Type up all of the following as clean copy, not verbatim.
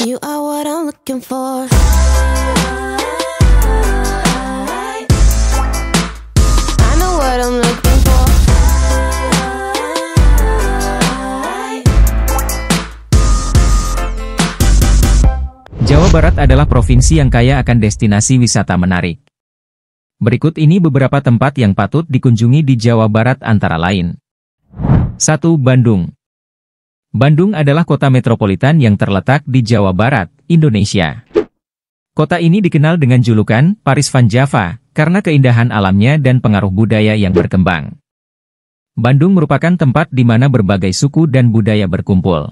You are what I'm looking for. I know what I'm looking for. Jawa Barat adalah provinsi yang kaya akan destinasi wisata menarik. Berikut ini beberapa tempat yang patut dikunjungi di Jawa Barat antara lain. 1. Bandung. Bandung adalah kota metropolitan yang terletak di Jawa Barat, Indonesia. Kota ini dikenal dengan julukan Paris Van Java karena keindahan alamnya dan pengaruh budaya yang berkembang. Bandung merupakan tempat di mana berbagai suku dan budaya berkumpul.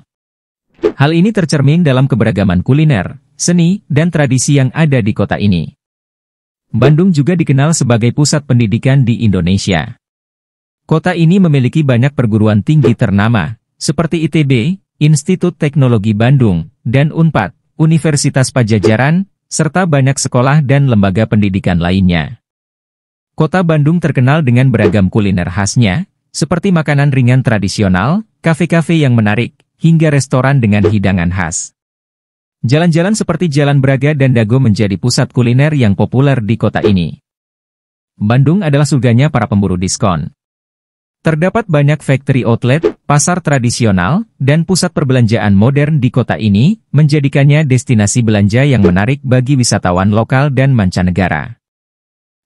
Hal ini tercermin dalam keberagaman kuliner, seni, dan tradisi yang ada di kota ini. Bandung juga dikenal sebagai pusat pendidikan di Indonesia. Kota ini memiliki banyak perguruan tinggi ternama, seperti ITB, Institut Teknologi Bandung, dan UNPAD, Universitas Padjadjaran, serta banyak sekolah dan lembaga pendidikan lainnya. Kota Bandung terkenal dengan beragam kuliner khasnya, seperti makanan ringan tradisional, kafe-kafe yang menarik, hingga restoran dengan hidangan khas. Jalan-jalan seperti Jalan Braga dan Dago menjadi pusat kuliner yang populer di kota ini. Bandung adalah surganya para pemburu diskon. Terdapat banyak factory outlet, pasar tradisional, dan pusat perbelanjaan modern di kota ini, menjadikannya destinasi belanja yang menarik bagi wisatawan lokal dan mancanegara.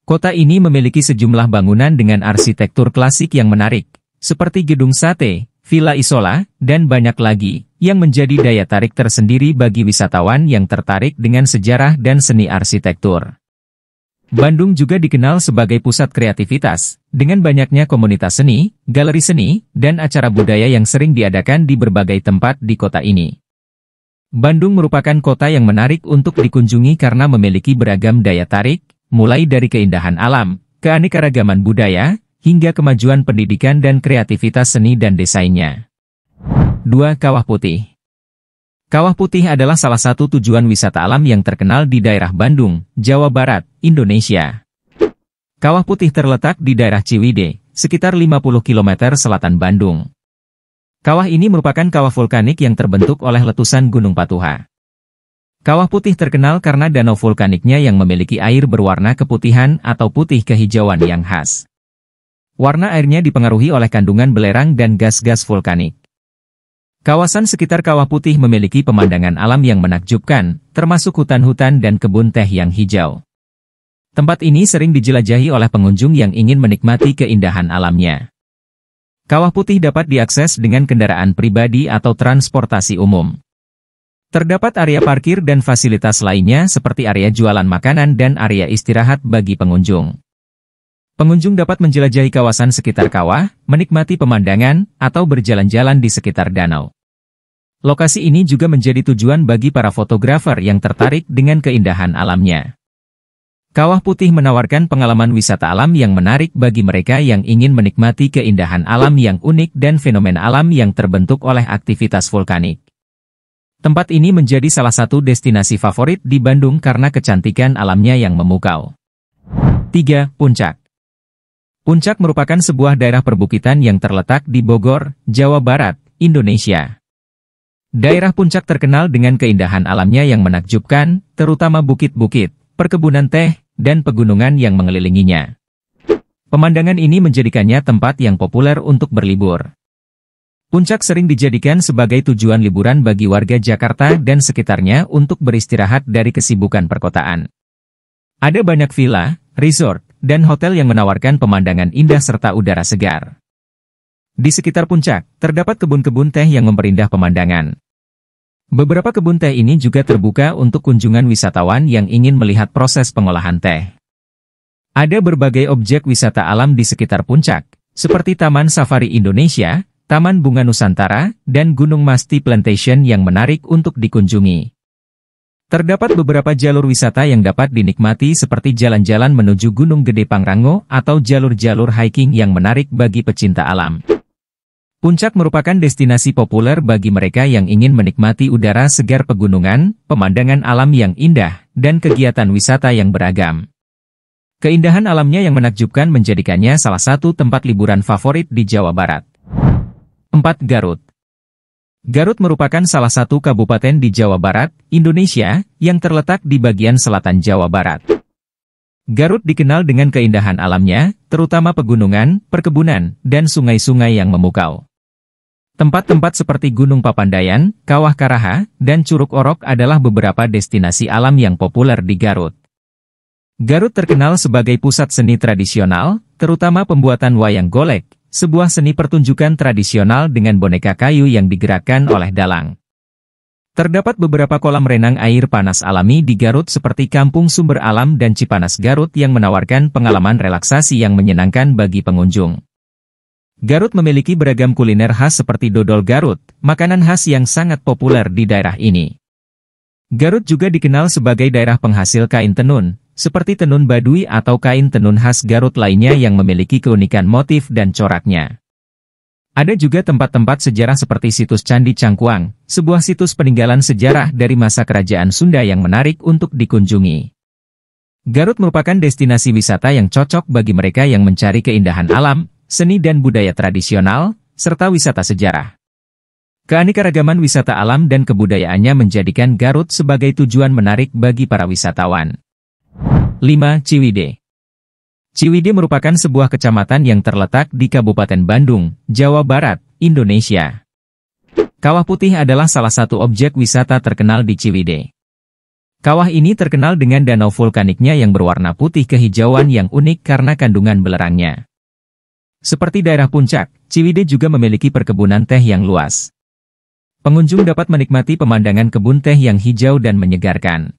Kota ini memiliki sejumlah bangunan dengan arsitektur klasik yang menarik, seperti Gedung Sate, Villa Isola, dan banyak lagi, yang menjadi daya tarik tersendiri bagi wisatawan yang tertarik dengan sejarah dan seni arsitektur. Bandung juga dikenal sebagai pusat kreativitas, dengan banyaknya komunitas seni, galeri seni, dan acara budaya yang sering diadakan di berbagai tempat di kota ini. Bandung merupakan kota yang menarik untuk dikunjungi karena memiliki beragam daya tarik, mulai dari keindahan alam, keanekaragaman budaya, hingga kemajuan pendidikan dan kreativitas seni dan desainnya. 2. Kawah Putih. Kawah Putih adalah salah satu tujuan wisata alam yang terkenal di daerah Bandung, Jawa Barat, Indonesia. Kawah Putih terletak di daerah Ciwidey, sekitar 50 km selatan Bandung. Kawah ini merupakan kawah vulkanik yang terbentuk oleh letusan Gunung Patuha. Kawah Putih terkenal karena danau vulkaniknya yang memiliki air berwarna keputihan atau putih kehijauan yang khas. Warna airnya dipengaruhi oleh kandungan belerang dan gas-gas vulkanik. Kawasan sekitar Kawah Putih memiliki pemandangan alam yang menakjubkan, termasuk hutan-hutan dan kebun teh yang hijau. Tempat ini sering dijelajahi oleh pengunjung yang ingin menikmati keindahan alamnya. Kawah Putih dapat diakses dengan kendaraan pribadi atau transportasi umum. Terdapat area parkir dan fasilitas lainnya seperti area jualan makanan dan area istirahat bagi pengunjung. Pengunjung dapat menjelajahi kawasan sekitar kawah, menikmati pemandangan, atau berjalan-jalan di sekitar danau. Lokasi ini juga menjadi tujuan bagi para fotografer yang tertarik dengan keindahan alamnya. Kawah Putih menawarkan pengalaman wisata alam yang menarik bagi mereka yang ingin menikmati keindahan alam yang unik dan fenomena alam yang terbentuk oleh aktivitas vulkanik. Tempat ini menjadi salah satu destinasi favorit di Bandung karena kecantikan alamnya yang memukau. 3. Puncak. Puncak merupakan sebuah daerah perbukitan yang terletak di Bogor, Jawa Barat, Indonesia. Daerah Puncak terkenal dengan keindahan alamnya yang menakjubkan, terutama bukit-bukit, perkebunan teh, dan pegunungan yang mengelilinginya. Pemandangan ini menjadikannya tempat yang populer untuk berlibur. Puncak sering dijadikan sebagai tujuan liburan bagi warga Jakarta dan sekitarnya untuk beristirahat dari kesibukan perkotaan. Ada banyak villa, resort, dan hotel yang menawarkan pemandangan indah serta udara segar. Di sekitar Puncak, terdapat kebun-kebun teh yang memperindah pemandangan. Beberapa kebun teh ini juga terbuka untuk kunjungan wisatawan yang ingin melihat proses pengolahan teh. Ada berbagai objek wisata alam di sekitar Puncak, seperti Taman Safari Indonesia, Taman Bunga Nusantara, dan Gunung Masti Plantation yang menarik untuk dikunjungi. Terdapat beberapa jalur wisata yang dapat dinikmati seperti jalan-jalan menuju Gunung Gede Pangrango atau jalur-jalur hiking yang menarik bagi pecinta alam. Puncak merupakan destinasi populer bagi mereka yang ingin menikmati udara segar pegunungan, pemandangan alam yang indah, dan kegiatan wisata yang beragam. Keindahan alamnya yang menakjubkan menjadikannya salah satu tempat liburan favorit di Jawa Barat. 4. Garut. Garut merupakan salah satu kabupaten di Jawa Barat, Indonesia, yang terletak di bagian selatan Jawa Barat. Garut dikenal dengan keindahan alamnya, terutama pegunungan, perkebunan, dan sungai-sungai yang memukau. Tempat-tempat seperti Gunung Papandayan, Kawah Karaha, dan Curug Orok adalah beberapa destinasi alam yang populer di Garut. Garut terkenal sebagai pusat seni tradisional, terutama pembuatan wayang golek, sebuah seni pertunjukan tradisional dengan boneka kayu yang digerakkan oleh dalang. Terdapat beberapa kolam renang air panas alami di Garut seperti Kampung Sumber Alam dan Cipanas Garut yang menawarkan pengalaman relaksasi yang menyenangkan bagi pengunjung. Garut memiliki beragam kuliner khas seperti dodol Garut, makanan khas yang sangat populer di daerah ini. Garut juga dikenal sebagai daerah penghasil kain tenun, seperti tenun Baduy atau kain tenun khas Garut lainnya yang memiliki keunikan motif dan coraknya. Ada juga tempat-tempat sejarah seperti situs Candi Cangkuang, sebuah situs peninggalan sejarah dari masa kerajaan Sunda yang menarik untuk dikunjungi. Garut merupakan destinasi wisata yang cocok bagi mereka yang mencari keindahan alam, seni dan budaya tradisional, serta wisata sejarah. Keanekaragaman wisata alam dan kebudayaannya menjadikan Garut sebagai tujuan menarik bagi para wisatawan. 5. Ciwidey. Ciwidey merupakan sebuah kecamatan yang terletak di Kabupaten Bandung, Jawa Barat, Indonesia. Kawah Putih adalah salah satu objek wisata terkenal di Ciwidey. Kawah ini terkenal dengan danau vulkaniknya yang berwarna putih kehijauan yang unik karena kandungan belerangnya. Seperti daerah Puncak, Ciwidey juga memiliki perkebunan teh yang luas. Pengunjung dapat menikmati pemandangan kebun teh yang hijau dan menyegarkan.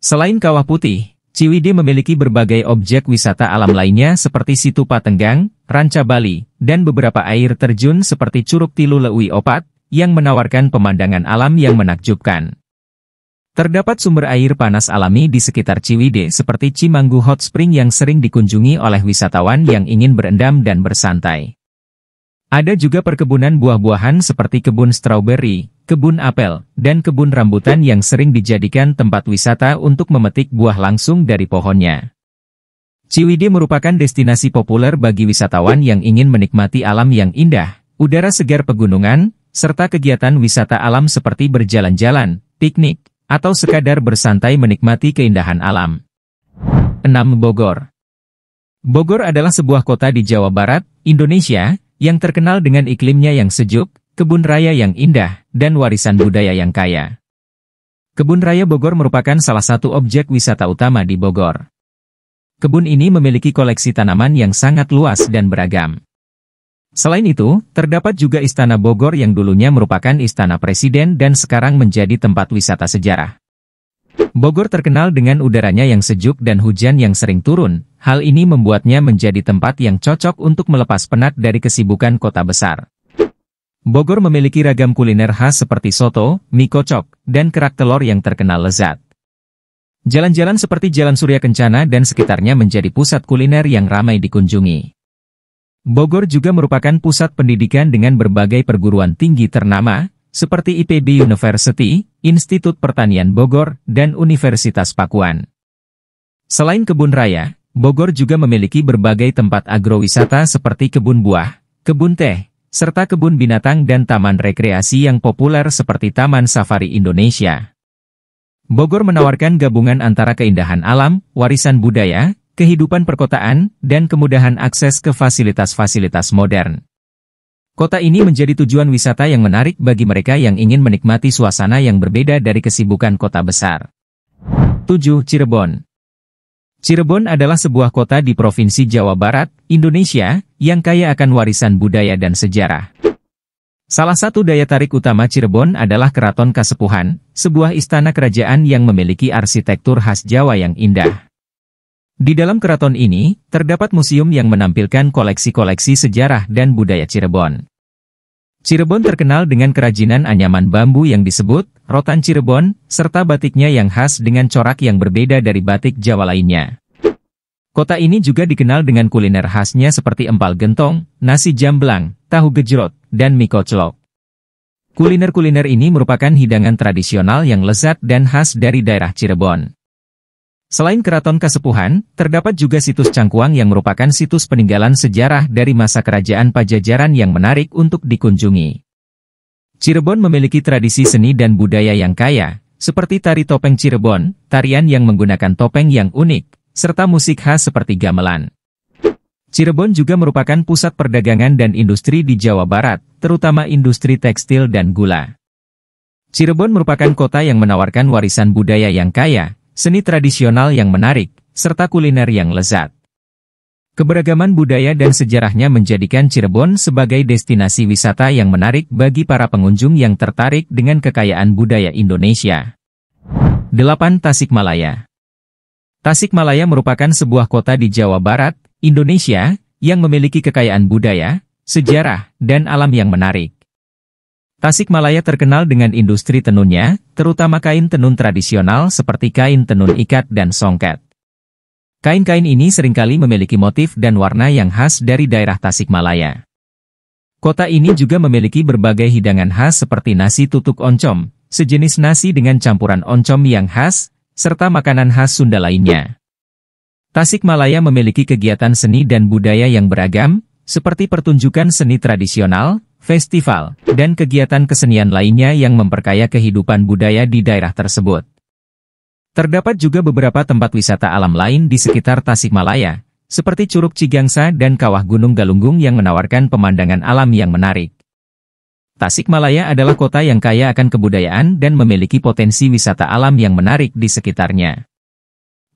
Selain Kawah Putih, Ciwidey memiliki berbagai objek wisata alam lainnya seperti Situ Patenggang, Ranca Bali, dan beberapa air terjun seperti Curug Tilu Leuwi Opat, yang menawarkan pemandangan alam yang menakjubkan. Terdapat sumber air panas alami di sekitar Ciwidey seperti Cimanggu Hot Spring yang sering dikunjungi oleh wisatawan yang ingin berendam dan bersantai. Ada juga perkebunan buah-buahan seperti kebun stroberi, kebun apel, dan kebun rambutan yang sering dijadikan tempat wisata untuk memetik buah langsung dari pohonnya. Ciwidey merupakan destinasi populer bagi wisatawan yang ingin menikmati alam yang indah, udara segar pegunungan, serta kegiatan wisata alam seperti berjalan-jalan, piknik, atau sekadar bersantai menikmati keindahan alam. 6. Bogor. Bogor adalah sebuah kota di Jawa Barat, Indonesia, yang terkenal dengan iklimnya yang sejuk, kebun raya yang indah, dan warisan budaya yang kaya. Kebun Raya Bogor merupakan salah satu objek wisata utama di Bogor. Kebun ini memiliki koleksi tanaman yang sangat luas dan beragam. Selain itu, terdapat juga Istana Bogor yang dulunya merupakan istana presiden dan sekarang menjadi tempat wisata sejarah. Bogor terkenal dengan udaranya yang sejuk dan hujan yang sering turun. Hal ini membuatnya menjadi tempat yang cocok untuk melepas penat dari kesibukan kota besar. Bogor memiliki ragam kuliner khas seperti soto, mie kocok, dan kerak telur yang terkenal lezat. Jalan-jalan seperti Jalan Surya Kencana dan sekitarnya menjadi pusat kuliner yang ramai dikunjungi. Bogor juga merupakan pusat pendidikan dengan berbagai perguruan tinggi ternama, seperti IPB University, Institut Pertanian Bogor, dan Universitas Pakuan. Selain kebun raya, Bogor juga memiliki berbagai tempat agrowisata seperti kebun buah, kebun teh, serta kebun binatang dan taman rekreasi yang populer seperti Taman Safari Indonesia. Bogor menawarkan gabungan antara keindahan alam, warisan budaya, kehidupan perkotaan, dan kemudahan akses ke fasilitas-fasilitas modern. Kota ini menjadi tujuan wisata yang menarik bagi mereka yang ingin menikmati suasana yang berbeda dari kesibukan kota besar. 7. Cirebon. Cirebon adalah sebuah kota di Provinsi Jawa Barat, Indonesia, yang kaya akan warisan budaya dan sejarah. Salah satu daya tarik utama Cirebon adalah Keraton Kasepuhan, sebuah istana kerajaan yang memiliki arsitektur khas Jawa yang indah. Di dalam keraton ini, terdapat museum yang menampilkan koleksi-koleksi sejarah dan budaya Cirebon. Cirebon terkenal dengan kerajinan anyaman bambu yang disebut rotan Cirebon, serta batiknya yang khas dengan corak yang berbeda dari batik Jawa lainnya. Kota ini juga dikenal dengan kuliner khasnya seperti empal gentong, nasi jamblang, tahu gejrot, dan mie koclok. Kuliner-kuliner ini merupakan hidangan tradisional yang lezat dan khas dari daerah Cirebon. Selain Keraton Kasepuhan, terdapat juga situs Cangkuang yang merupakan situs peninggalan sejarah dari masa kerajaan Pajajaran yang menarik untuk dikunjungi. Cirebon memiliki tradisi seni dan budaya yang kaya, seperti tari topeng Cirebon, tarian yang menggunakan topeng yang unik, serta musik khas seperti gamelan. Cirebon juga merupakan pusat perdagangan dan industri di Jawa Barat, terutama industri tekstil dan gula. Cirebon merupakan kota yang menawarkan warisan budaya yang kaya, seni tradisional yang menarik, serta kuliner yang lezat. Keberagaman budaya dan sejarahnya menjadikan Cirebon sebagai destinasi wisata yang menarik bagi para pengunjung yang tertarik dengan kekayaan budaya Indonesia. 8. Tasikmalaya. Tasikmalaya merupakan sebuah kota di Jawa Barat, Indonesia, yang memiliki kekayaan budaya, sejarah, dan alam yang menarik. Tasikmalaya terkenal dengan industri tenunnya, terutama kain tenun tradisional seperti kain tenun ikat dan songket. Kain-kain ini seringkali memiliki motif dan warna yang khas dari daerah Tasikmalaya. Kota ini juga memiliki berbagai hidangan khas seperti nasi tutuk oncom, sejenis nasi dengan campuran oncom yang khas, serta makanan khas Sunda lainnya. Tasikmalaya memiliki kegiatan seni dan budaya yang beragam, seperti pertunjukan seni tradisional, festival, dan kegiatan kesenian lainnya yang memperkaya kehidupan budaya di daerah tersebut. Terdapat juga beberapa tempat wisata alam lain di sekitar Tasikmalaya, seperti Curug Cigangsa dan Kawah Gunung Galunggung yang menawarkan pemandangan alam yang menarik. Tasikmalaya adalah kota yang kaya akan kebudayaan dan memiliki potensi wisata alam yang menarik di sekitarnya.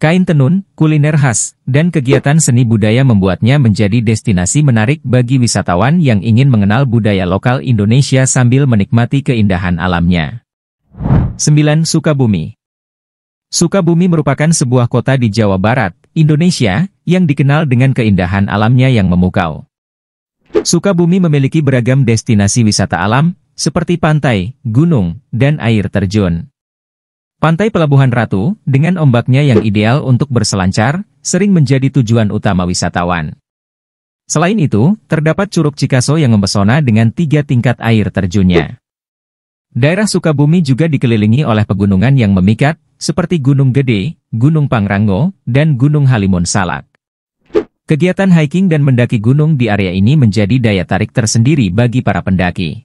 Kain tenun, kuliner khas, dan kegiatan seni budaya membuatnya menjadi destinasi menarik bagi wisatawan yang ingin mengenal budaya lokal Indonesia sambil menikmati keindahan alamnya. 9. Sukabumi. Sukabumi merupakan sebuah kota di Jawa Barat, Indonesia, yang dikenal dengan keindahan alamnya yang memukau. Sukabumi memiliki beragam destinasi wisata alam, seperti pantai, gunung, dan air terjun. Pantai Pelabuhan Ratu, dengan ombaknya yang ideal untuk berselancar, sering menjadi tujuan utama wisatawan. Selain itu, terdapat Curug Cikaso yang mempesona dengan 3 tingkat air terjunnya. Daerah Sukabumi juga dikelilingi oleh pegunungan yang memikat, seperti Gunung Gede, Gunung Pangrango, dan Gunung Halimun Salak. Kegiatan hiking dan mendaki gunung di area ini menjadi daya tarik tersendiri bagi para pendaki.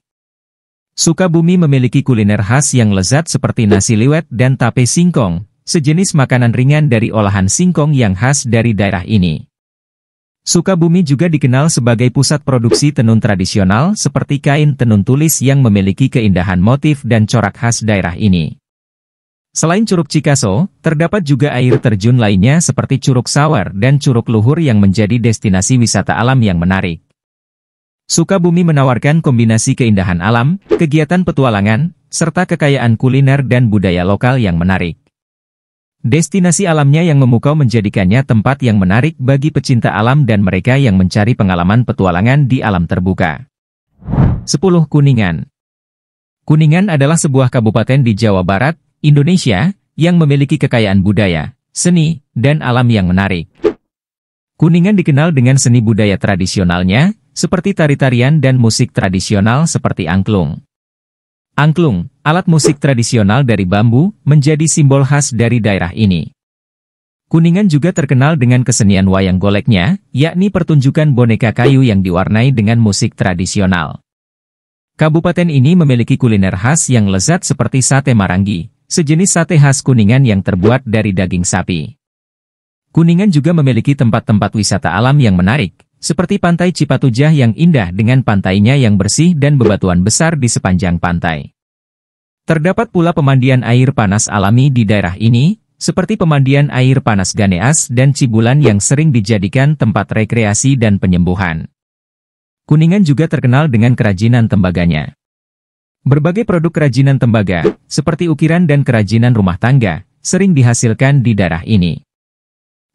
Sukabumi memiliki kuliner khas yang lezat seperti nasi liwet dan tape singkong, sejenis makanan ringan dari olahan singkong yang khas dari daerah ini. Sukabumi juga dikenal sebagai pusat produksi tenun tradisional seperti kain tenun tulis yang memiliki keindahan motif dan corak khas daerah ini. Selain Curug Cikaso, terdapat juga air terjun lainnya seperti Curug Sawar dan Curug Luhur yang menjadi destinasi wisata alam yang menarik. Sukabumi menawarkan kombinasi keindahan alam, kegiatan petualangan, serta kekayaan kuliner dan budaya lokal yang menarik. Destinasi alamnya yang memukau menjadikannya tempat yang menarik bagi pecinta alam dan mereka yang mencari pengalaman petualangan di alam terbuka. 10. Kuningan. Kuningan adalah sebuah kabupaten di Jawa Barat, Indonesia, yang memiliki kekayaan budaya, seni, dan alam yang menarik. Kuningan dikenal dengan seni budaya tradisionalnya, seperti tari-tarian dan musik tradisional seperti angklung. Angklung, alat musik tradisional dari bambu, menjadi simbol khas dari daerah ini. Kuningan juga terkenal dengan kesenian wayang goleknya, yakni pertunjukan boneka kayu yang diwarnai dengan musik tradisional. Kabupaten ini memiliki kuliner khas yang lezat seperti sate marangi, sejenis sate khas Kuningan yang terbuat dari daging sapi. Kuningan juga memiliki tempat-tempat wisata alam yang menarik, seperti Pantai Cipatujah yang indah dengan pantainya yang bersih dan bebatuan besar di sepanjang pantai. Terdapat pula pemandian air panas alami di daerah ini, seperti pemandian air panas Ganeas dan Cibulan yang sering dijadikan tempat rekreasi dan penyembuhan. Kuningan juga terkenal dengan kerajinan tembaganya. Berbagai produk kerajinan tembaga, seperti ukiran dan kerajinan rumah tangga, sering dihasilkan di daerah ini.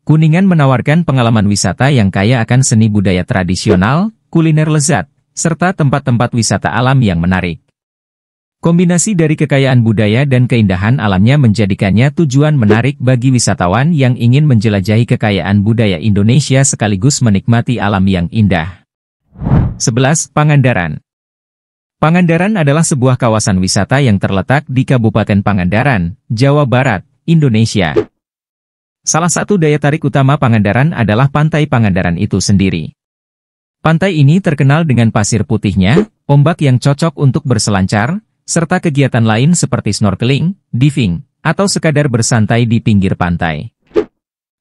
Kuningan menawarkan pengalaman wisata yang kaya akan seni budaya tradisional, kuliner lezat, serta tempat-tempat wisata alam yang menarik. Kombinasi dari kekayaan budaya dan keindahan alamnya menjadikannya tujuan menarik bagi wisatawan yang ingin menjelajahi kekayaan budaya Indonesia sekaligus menikmati alam yang indah. 11. Pangandaran. Pangandaran adalah sebuah kawasan wisata yang terletak di Kabupaten Pangandaran, Jawa Barat, Indonesia. Salah satu daya tarik utama Pangandaran adalah Pantai Pangandaran itu sendiri. Pantai ini terkenal dengan pasir putihnya, ombak yang cocok untuk berselancar, serta kegiatan lain seperti snorkeling, diving, atau sekadar bersantai di pinggir pantai.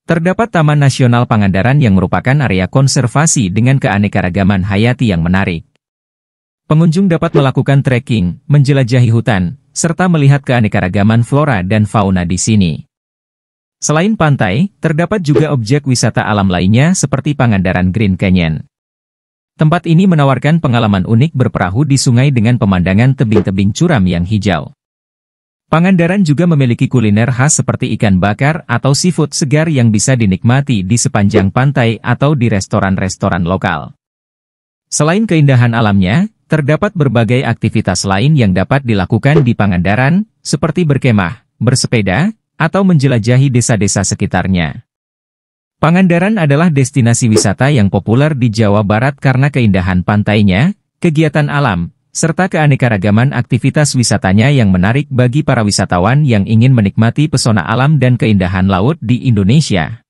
Terdapat Taman Nasional Pangandaran yang merupakan area konservasi dengan keanekaragaman hayati yang menarik. Pengunjung dapat melakukan trekking, menjelajahi hutan, serta melihat keanekaragaman flora dan fauna di sini. Selain pantai, terdapat juga objek wisata alam lainnya seperti Pangandaran Green Canyon. Tempat ini menawarkan pengalaman unik berperahu di sungai dengan pemandangan tebing-tebing curam yang hijau. Pangandaran juga memiliki kuliner khas seperti ikan bakar atau seafood segar yang bisa dinikmati di sepanjang pantai atau di restoran-restoran lokal. Selain keindahan alamnya, terdapat berbagai aktivitas lain yang dapat dilakukan di Pangandaran, seperti berkemah, bersepeda, atau menjelajahi desa-desa sekitarnya. Pangandaran adalah destinasi wisata yang populer di Jawa Barat karena keindahan pantainya, kegiatan alam, serta keanekaragaman aktivitas wisatanya yang menarik bagi para wisatawan yang ingin menikmati pesona alam dan keindahan laut di Indonesia.